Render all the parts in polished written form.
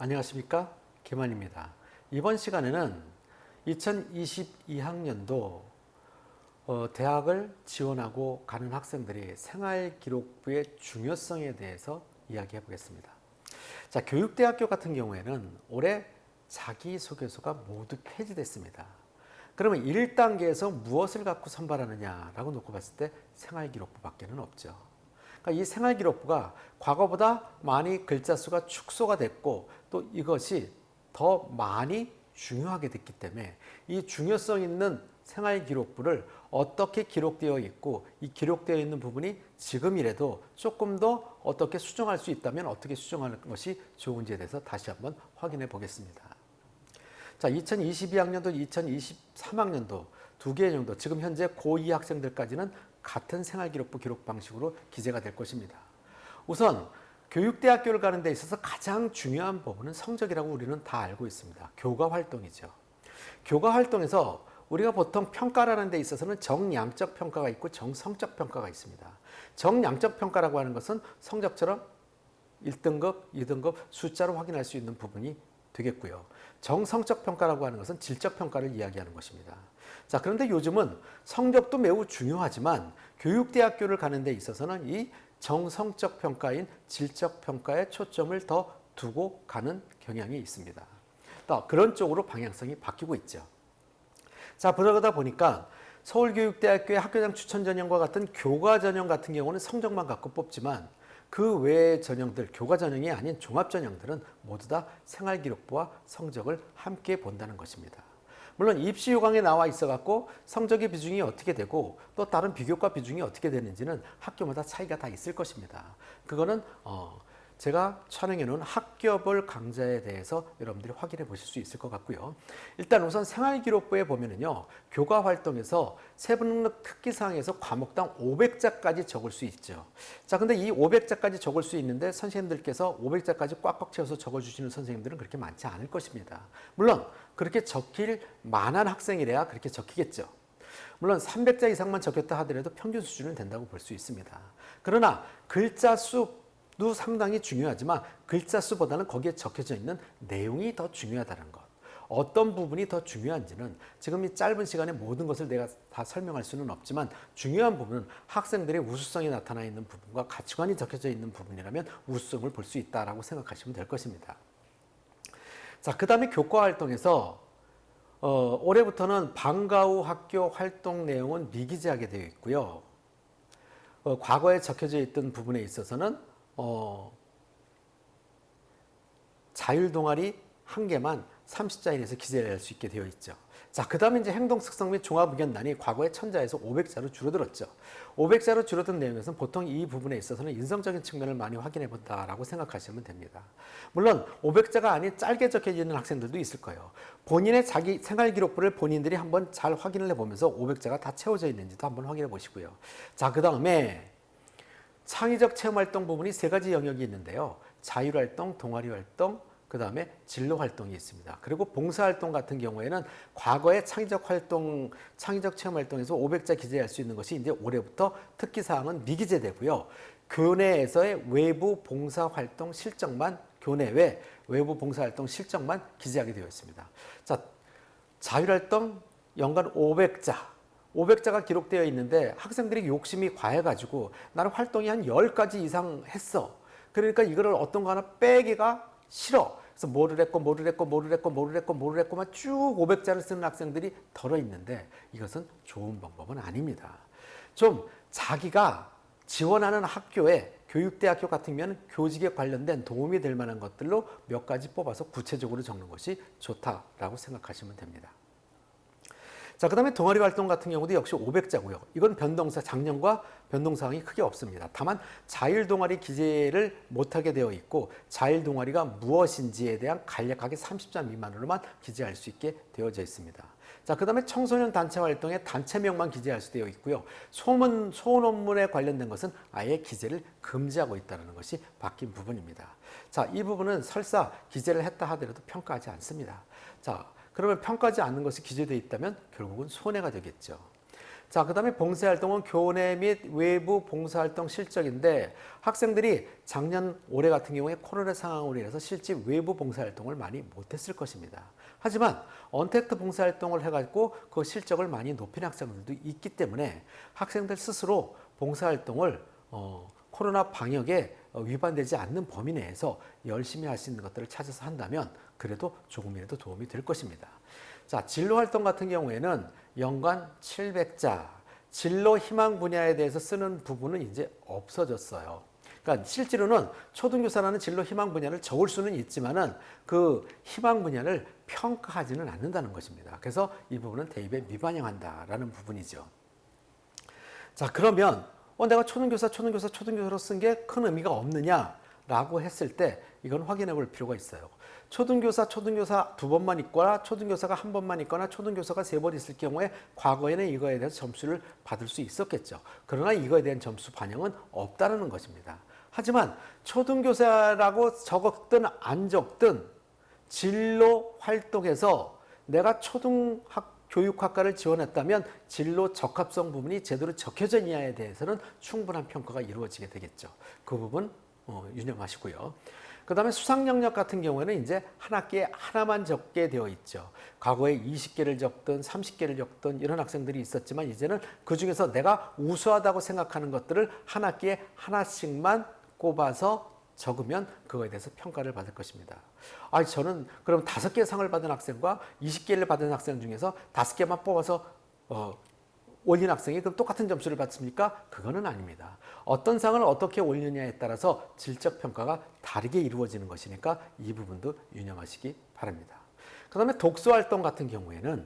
안녕하십니까? 김환입니다. 이번 시간에는 2022학년도 대학을 지원하고 가는 학생들이 생활기록부의 중요성에 대해서 이야기해 보겠습니다. 자, 교육대학교 같은 경우에는 올해 자기소개서가 모두 폐지됐습니다. 그러면 1단계에서 무엇을 갖고 선발하느냐라고 놓고 봤을 때 생활기록부밖에는 없죠. 그러니까 이 생활기록부가 과거보다 많이 글자 수가 축소가 됐고 또 이것이 더 많이 중요하게 됐기 때문에 이 중요성 있는 생활기록부를 어떻게 기록되어 있고 이 기록되어 있는 부분이 지금이라도 조금 더 어떻게 수정할 수 있다면 어떻게 수정하는 것이 좋은지에 대해서 다시 한번 확인해 보겠습니다. 자, 2022학년도, 2023학년도 두 개의 정도, 지금 현재 고2 학생들까지는 같은 생활기록부 기록 방식으로 기재가 될 것입니다. 우선 교육대학교를 가는 데 있어서 가장 중요한 부분은 성적이라고 우리는 다 알고 있습니다. 교과 활동이죠. 교과 활동에서 우리가 보통 평가라는 데 있어서는 정량적 평가가 있고 정성적 평가가 있습니다. 정량적 평가라고 하는 것은 성적처럼 1등급, 2등급 숫자로 확인할 수 있는 부분이 되겠고요. 정성적 평가라고 하는 것은 질적 평가를 이야기하는 것입니다. 자, 그런데 요즘은 성적도 매우 중요하지만 교육대학교를 가는 데 있어서는 이 정성적 평가인 질적 평가에 초점을 더 두고 가는 경향이 있습니다. 또 그런 쪽으로 방향성이 바뀌고 있죠. 자, 그러다 보니까 서울교육대학교의 학교장 추천 전형과 같은 교과 전형 같은 경우는 성적만 갖고 뽑지만 그 외의 전형들, 교과 전형이 아닌 종합 전형들은 모두 다 생활기록부와 성적을 함께 본다는 것입니다. 물론 입시 요강에 나와 있어 갖고 성적의 비중이 어떻게 되고 또 다른 비교과 비중이 어떻게 되는지는 학교마다 차이가 다 있을 것입니다. 그거는 제가 촬영해 놓은 학교별 강좌에 대해서 여러분들이 확인해 보실 수 있을 것 같고요. 일단 우선 생활기록부에 보면은요, 교과 활동에서 세부능력 특기사항에서 과목당 500자까지 적을 수 있죠. 자, 근데 이 500자까지 적을 수 있는데 선생님들께서 500자까지 꽉꽉 채워서 적어주시는 선생님들은 그렇게 많지 않을 것입니다. 물론 그렇게 적힐 만한 학생이래야 그렇게 적히겠죠. 물론 300자 이상만 적혔다 하더라도 평균 수준은 된다고 볼 수 있습니다. 그러나 글자 수도 상당히 중요하지만 글자 수보다는 거기에 적혀져 있는 내용이 더 중요하다는 것. 어떤 부분이 더 중요한지는 지금 이 짧은 시간에 모든 것을 내가 다 설명할 수는 없지만 중요한 부분은 학생들의 우수성이 나타나 있는 부분과 가치관이 적혀져 있는 부분이라면 우수성을 볼 수 있다라고 생각하시면 될 것입니다. 자, 그 다음에 교과 활동에서 올해부터는 방과 후 학교 활동 내용은 미기재하게 되어 있고요. 과거에 적혀져 있던 부분에 있어서는 자율동아리 한 개만 30자 이내에서 기재를 할 수 있게 되어 있죠. 자, 그 다음에 이제 행동특성 및 종합의견단이 과거에 1000자에서 500자로 줄어들었죠. 500자로 줄어든 내용에서는 보통 이 부분에 있어서는 인성적인 측면을 많이 확인해 본다라고 생각하시면 됩니다. 물론 500자가 아닌 짧게 적혀져 있는 학생들도 있을 거예요. 본인의 자기 생활기록부를 본인들이 한번 잘 확인을 해보면서 500자가 다 채워져 있는지도 한번 확인해 보시고요. 자, 그 다음에 창의적 체험활동 부분이 세 가지 영역이 있는데요. 자율활동, 동아리활동, 그 다음에 진로활동이 있습니다. 그리고 봉사활동 같은 경우에는 과거의 창의적 체험활동에서 500자 기재할 수 있는 것이 이제 올해부터 특기사항은 미기재되고요. 교내에서의 외부 봉사활동 실적만, 교내외 외부 봉사활동 실적만 기재하게 되어 있습니다. 자, 자율활동 연간 500자가 기록되어 있는데 학생들이 욕심이 과해가지고 나는 활동이 한 10가지 이상 했어. 그러니까 이거를 어떤 거 하나 빼기가 싫어. 그래서 뭐를 했고만 쭉 500자를 쓰는 학생들이 덜어 있는데 이것은 좋은 방법은 아닙니다. 좀 자기가 지원하는 학교에 교육대학교 같으면 교직에 관련된 도움이 될 만한 것들로 몇 가지 뽑아서 구체적으로 적는 것이 좋다라고 생각하시면 됩니다. 자, 그 다음에 동아리 활동 같은 경우도 역시 500자고요. 이건 작년과 변동사항이 크게 없습니다. 다만 자율동아리 기재를 못하게 되어 있고 자율동아리가 무엇인지에 대한 간략하게 30자 미만으로만 기재할 수 있게 되어져 있습니다. 자, 그 다음에 청소년 단체 활동에 단체명만 기재할 수 되어 있고요. 소원 업무에 관련된 것은 아예 기재를 금지하고 있다는 것이 바뀐 부분입니다. 자, 이 부분은 설사 기재를 했다 하더라도 평가하지 않습니다. 자, 그러면 평가하지 않는 것이 기재되어 있다면 결국은 손해가 되겠죠. 자, 그다음에 봉사활동은 교내 및 외부 봉사활동 실적인데 학생들이 작년 올해 같은 경우에 코로나 상황으로 인해서 실제 외부 봉사활동을 많이 못했을 것입니다. 하지만 언택트 봉사활동을 해가지고 그 실적을 많이 높인 학생들도 있기 때문에 학생들 스스로 봉사활동을 코로나 방역에 위반되지 않는 범위 내에서 열심히 할 수 있는 것들을 찾아서 한다면 그래도 조금이라도 도움이 될 것입니다. 자, 진로활동 같은 경우에는 연간 700자, 진로 희망 분야에 대해서 쓰는 부분은 이제 없어졌어요. 그러니까 실제로는 초등교사라는 진로 희망 분야를 적을 수는 있지만은 그 희망 분야를 평가하지는 않는다는 것입니다. 그래서 이 부분은 대입에 미반영한다라는 부분이죠. 자, 그러면 내가 초등교사로 쓴 게 큰 의미가 없느냐라고 했을 때 이건 확인해 볼 필요가 있어요. 초등교사 두 번만 있거나 초등교사가 한 번만 있거나 초등교사가 세 번 있을 경우에 과거에는 이거에 대해서 점수를 받을 수 있었겠죠. 그러나 이거에 대한 점수 반영은 없다는 것입니다. 하지만 초등교사라고 적었든 안 적든 진로 활동에서 내가 교육학과를 지원했다면 진로 적합성 부분이 제대로 적혀져 있냐에 대해서는 충분한 평가가 이루어지게 되겠죠. 그 부분 유념하시고요. 그 다음에 수상 영역 같은 경우에는 이제 한 학기에 하나만 적게 되어 있죠. 과거에 20개를 적든 30개를 적든 이런 학생들이 있었지만 이제는 그 중에서 내가 우수하다고 생각하는 것들을 한 학기에 하나씩만 꼽아서 적으면 그거에 대해서 평가를 받을 것입니다. 저는 그럼 5개 상을 받은 학생과 20개를 받은 학생 중에서 5개만 뽑아서 올린 학생이 그럼 똑같은 점수를 받습니까? 그거는 아닙니다. 어떤 상을 어떻게 올리느냐에 따라서 질적 평가가 다르게 이루어지는 것이니까 이 부분도 유념하시기 바랍니다. 그 다음에 독서활동 같은 경우에는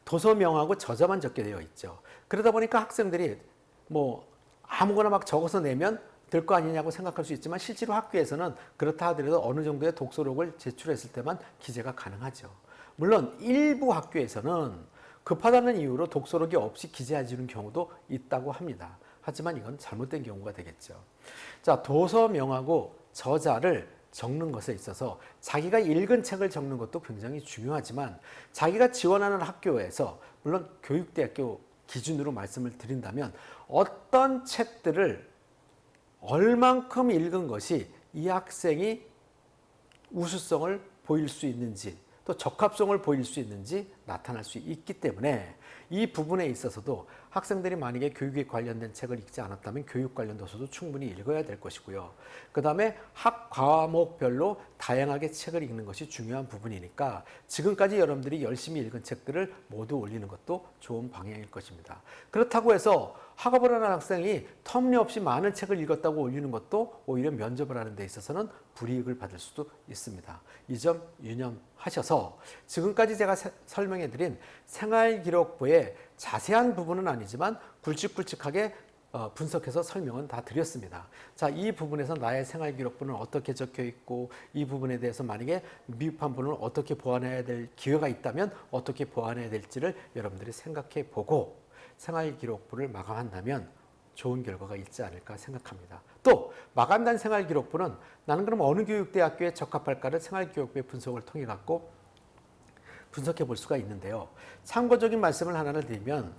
도서명하고 저자만 적게 되어 있죠. 그러다 보니까 학생들이 아무거나 막 적어서 내면 될 거 아니냐고 생각할 수 있지만 실제로 학교에서는 그렇다 하더라도 어느 정도의 독서록을 제출했을 때만 기재가 가능하죠. 물론 일부 학교에서는 급하다는 이유로 독서록이 없이 기재해주는 경우도 있다고 합니다. 하지만 이건 잘못된 경우가 되겠죠. 자, 도서명하고 저자를 적는 것에 있어서 자기가 읽은 책을 적는 것도 굉장히 중요하지만 자기가 지원하는 학교에서 물론 교육대학교 기준으로 말씀을 드린다면 어떤 책들을 얼만큼 읽은 것이 이 학생이 우수성을 보일 수 있는지 또 적합성을 보일 수 있는지 나타날 수 있기 때문에 이 부분에 있어서도 학생들이 만약에 교육에 관련된 책을 읽지 않았다면 교육 관련 도서도 충분히 읽어야 될 것이고요. 그 다음에 학 과목별로 다양하게 책을 읽는 것이 중요한 부분이니까 지금까지 여러분들이 열심히 읽은 책들을 모두 올리는 것도 좋은 방향일 것입니다. 그렇다고 해서 학업을 하는 학생이 터무니없이 많은 책을 읽었다고 올리는 것도 오히려 면접을 하는 데 있어서는 불이익을 받을 수도 있습니다. 이 점 유념하셔서 지금까지 제가 설명해드린 생활기록부의 자세한 부분은 아니지만 굵직굵직하게 분석해서 설명은 다 드렸습니다. 자, 이 부분에서 나의 생활기록부는 어떻게 적혀 있고 이 부분에 대해서 만약에 미흡한 부분을 어떻게 보완해야 될 기회가 있다면 어떻게 보완해야 될지를 여러분들이 생각해 보고 생활기록부를 마감한다면 좋은 결과가 있지 않을까 생각합니다. 또 마감단 생활기록부는 나는 그럼 어느 교육대학교에 적합할까를 생활기록부의 분석을 통해 갖고 분석해 볼 수가 있는데요. 참고적인 말씀을 하나를 드리면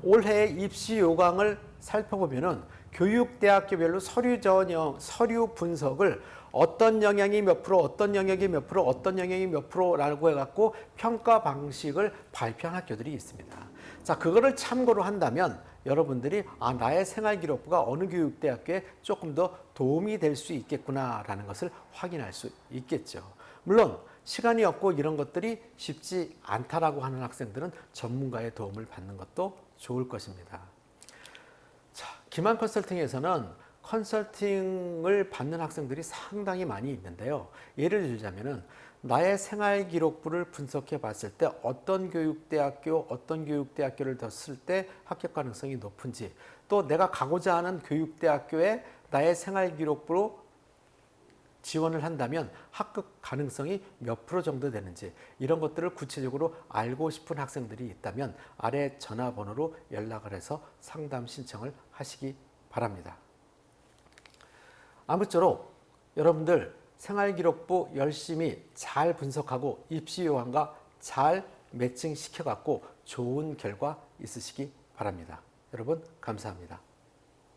올해 입시 요강을 살펴보면은 교육대학교별로 서류 분석을 어떤 영역이 몇 프로, 어떤 영역이 몇 프로, 어떤 영역이 몇 프로라고 해갖고 평가 방식을 발표한 학교들이 있습니다. 자, 그거를 참고로 한다면 여러분들이 나의 생활기록부가 어느 교육대학교에 조금 더 도움이 될 수 있겠구나라는 것을 확인할 수 있겠죠. 물론 시간이 없고 이런 것들이 쉽지 않다라고 하는 학생들은 전문가의 도움을 받는 것도 좋을 것입니다. 자, 기만 컨설팅에서는 컨설팅을 받는 학생들이 상당히 많이 있는데요. 예를 들자면은 나의 생활기록부를 분석해 봤을 때 어떤 교육대학교를 뒀을 때 합격 가능성이 높은지 또 내가 가고자 하는 교육대학교에 나의 생활기록부로 지원을 한다면 합격 가능성이 몇 프로 정도 되는지 이런 것들을 구체적으로 알고 싶은 학생들이 있다면 아래 전화번호로 연락을 해서 상담 신청을 하시기 바랍니다. 아무쪼록 여러분들 생활기록부 열심히 잘 분석하고 입시요강과 잘 매칭시켜갖고 좋은 결과 있으시기 바랍니다. 여러분 감사합니다.